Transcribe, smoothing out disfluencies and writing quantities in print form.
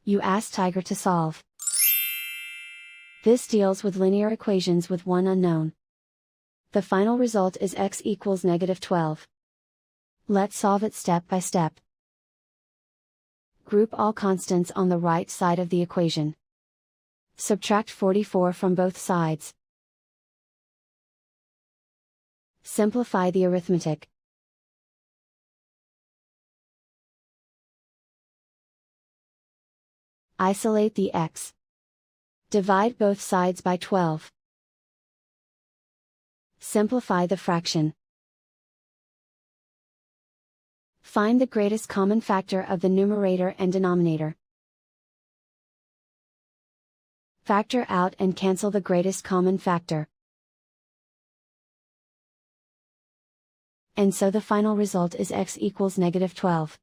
You ask Tiger to solve. This deals with linear equations with one unknown. The final result is x equals -12. Let's solve it step by step. Group all constants on the right side of the equation. Subtract 44 from both sides. Simplify the arithmetic. Isolate the x. Divide both sides by 12. Simplify the fraction. Find the greatest common factor of the numerator and denominator. Factor out and cancel the greatest common factor. And so the final result is x equals -12.